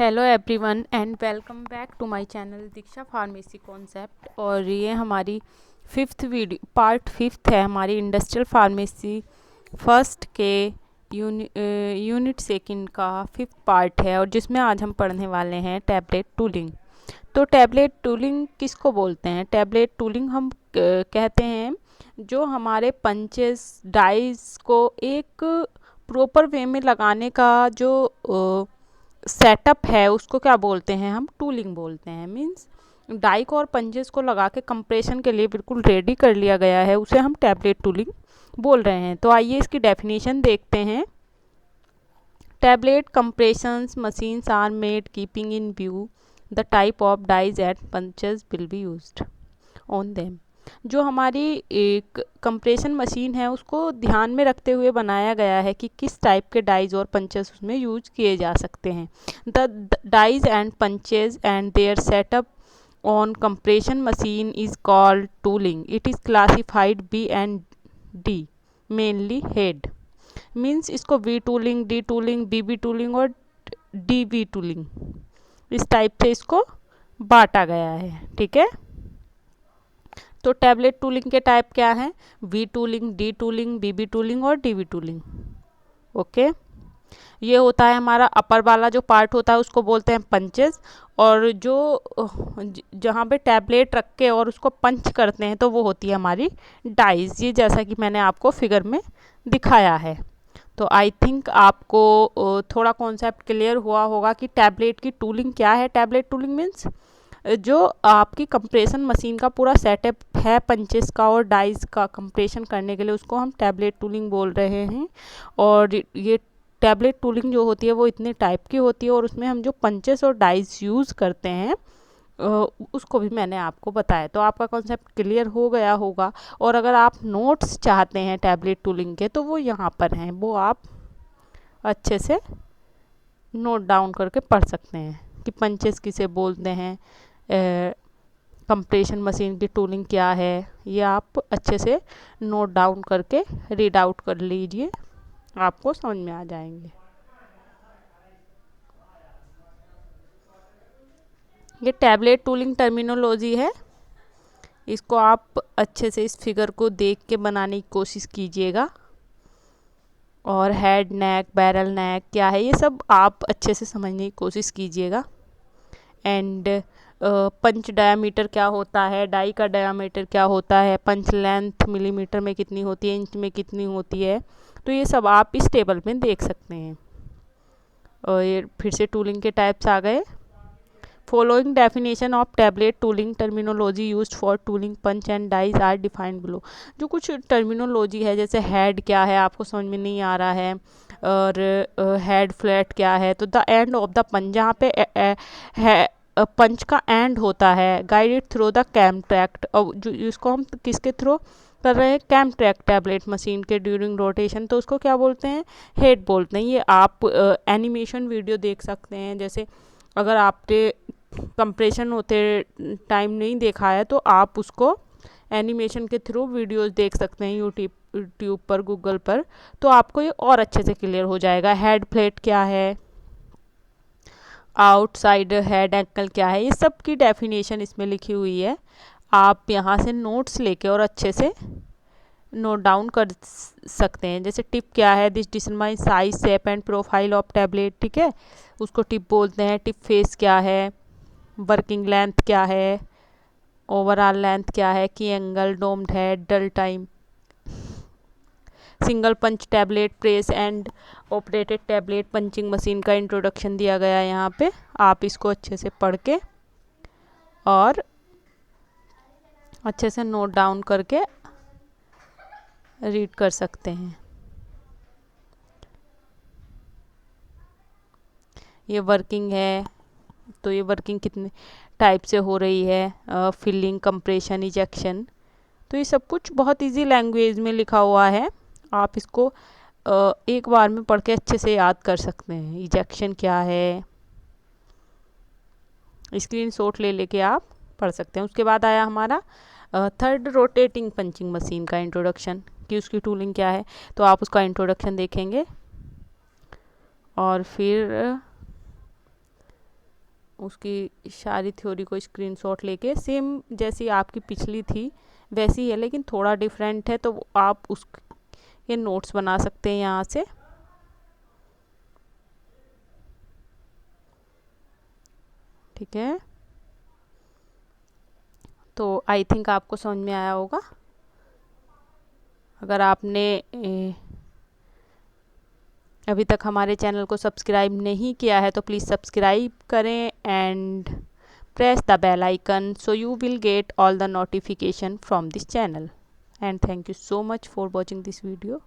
Hello everyone and welcome back to my channel Diksha pharmacy concept. और ये हमारी part fifth है हमारी इंडस्ट्रियल फार्मेसी फर्स्ट के यूनिट सेकंड का फिफ्थ पार्ट है, और जिसमें आज हम पढ़ने वाले हैं टैबलेट टूलिंग। तो टैबलेट टूलिंग किसको बोलते हैं? टैबलेट टूलिंग हम कहते हैं जो हमारे पंचेस डाइज को एक प्रॉपर वे में लगाने का जो सेटअप है उसको क्या बोलते हैं? हम टूलिंग बोलते हैं। मींस डाई को और पंजेस को लगा के कंप्रेशन के लिए बिल्कुल रेडी कर लिया गया है, उसे हम टैबलेट टूलिंग बोल रहे हैं। तो आइए इसकी डेफिनेशन देखते हैं। Tablet compressions machines are made keeping in view the type of dies and punches will be used on them. जो हमारी एक कंप्रेशन मशीन है उसको ध्यान में रखते हुए बनाया गया है कि किस टाइप के डाइज और पंचेस उसमें यूज किए जा सकते हैं। The dies and punches and their setup on compression machine is called tooling. It is classified B and D, mainly head. Means इसको V tooling, D tooling, BB tooling और D V tooling, इस type से इसको बांटा गया है। ठीक है, तो टैबलेट टूलिंग के टाइप क्या हैं? B tooling, D tooling, BB tooling और डीवी टूलिंग। ओके, ये होता है हमारा अपर वाला जो पार्ट होता है उसको बोलते हैं पंचेस, और जो जहाँ पे टैबलेट रख के और उसको पंच करते हैं तो वो होती है हमारी डाइज। ये जैसा कि मैंने आपको फिगर में दिखाया है। तो आई थिंक आपको थोड़ा कॉन्सेप्ट क्लियर हुआ होगा कि टैबलेट की टूलिंग क्या है। टैबलेट टूलिंग मीन्स जो आपकी कंप्रेशन मशीन का पूरा सेटअप है पंचेस का और डाइज का कंप्रेशन करने के लिए, उसको हम टैबलेट टूलिंग बोल रहे हैं। और ये टैबलेट टूलिंग जो होती है वो इतने टाइप की होती है, और उसमें हम जो पंचेस और डाइज यूज़ करते हैं उसको भी मैंने आपको बताया। तो आपका कॉन्सेप्ट क्लियर हो गया होगा। और अगर आप नोट्स चाहते हैं टैबलेट टूलिंग के तो वो यहाँ पर हैं, वो आप अच्छे से नोट डाउन करके पढ़ सकते हैं कि पंचेस किसे बोलते हैं, कंप्रेशन मशीन की टूलिंग क्या है। ये आप अच्छे से नोट डाउन करके रीड आउट कर लीजिए, आपको समझ में आ जाएंगे। ये टैबलेट टूलिंग टर्मिनोलॉजी है, इसको आप अच्छे से इस फिगर को देख के बनाने की कोशिश कीजिएगा। और हेड, नेक, बैरल नेक क्या है ये सब आप अच्छे से समझने की कोशिश कीजिएगा। एंड पंच डायामीटर क्या होता है, डाई का डायामीटर क्या होता है, पंच लेंथ मिलीमीटर में कितनी होती है, इंच में कितनी होती है, तो ये सब आप इस टेबल में देख सकते हैं। और ये फिर से टूलिंग के टाइप्स आ गए। Following definition of tablet tooling terminology used for tooling punch and dies are defined below. जो कुछ टर्मिनोलॉजी है, जैसे हेड क्या है आपको समझ में नहीं आ रहा है, और हेड फ्लैट क्या है, तो the end of the punch, जहाँ पे पंच का एंड होता है, guided through the cam track. और जो इसको हम किसके थ्रू कर रहे हैं? कैम ट्रैक्ट टैबलेट मशीन के ड्यूरिंग रोटेशन, तो उसको क्या बोलते हैं? हेड बोलते हैं। ये आप एनिमेशन वीडियो देख सकते हैं। जैसे अगर आपने कंप्रेशन होते टाइम नहीं देखा है तो आप उसको एनिमेशन के थ्रू वीडियोस देख सकते हैं यूट्यूब पर, गूगल पर, तो आपको ये और अच्छे से क्लियर हो जाएगा। हेड प्लेट क्या है, आउटसाइड हेड एंकल क्या है, ये सब की डेफिनेशन इसमें लिखी हुई है। आप यहाँ से नोट्स लेके और अच्छे से नोट डाउन कर सकते हैं। जैसे टिप क्या है, this determine size, shape and profile of tablet. ठीक है, उसको टिप बोलते हैं। टिप फेस क्या है, वर्किंग लेंथ क्या है, ओवरऑल लेंथ क्या है, की angle, domed head, dwell time, single punch tablet, press and operated tablet punching machine का इंट्रोडक्शन दिया गया है यहाँ पे। आप इसको अच्छे से पढ़ के और अच्छे से नोट डाउन करके रीड कर सकते हैं। ये वर्किंग है, तो ये वर्किंग कितने टाइप से हो रही है, फिलिंग, कंप्रेशन, इजेक्शन, तो ये सब कुछ बहुत इजी लैंग्वेज में लिखा हुआ है। आप इसको एक बार में पढ़ के अच्छे से याद कर सकते हैं। इजेक्शन क्या है, स्क्रीनशॉट ले लेके आप पढ़ सकते हैं। उसके बाद आया हमारा थर्ड रोटेटिंग पंचिंग मशीन का इंट्रोडक्शन, कि उसकी टूलिंग क्या है, तो आप उसका इंट्रोडक्शन देखेंगे। और फिर उसकी सारी थ्योरी को स्क्रीनशॉट लेके, सेम जैसी आपकी पिछली थी वैसी है, लेकिन थोड़ा डिफरेंट है, तो आप उसके नोट्स बना सकते हैं यहाँ से। ठीक है, तो आई थिंक आपको समझ में आया होगा। अगर आपने अभी तक हमारे चैनल को सब्सक्राइब नहीं किया है तो प्लीज़ सब्सक्राइब करें and press the bell icon so you will get all the notification from this channel, and thank you so much for watching this video.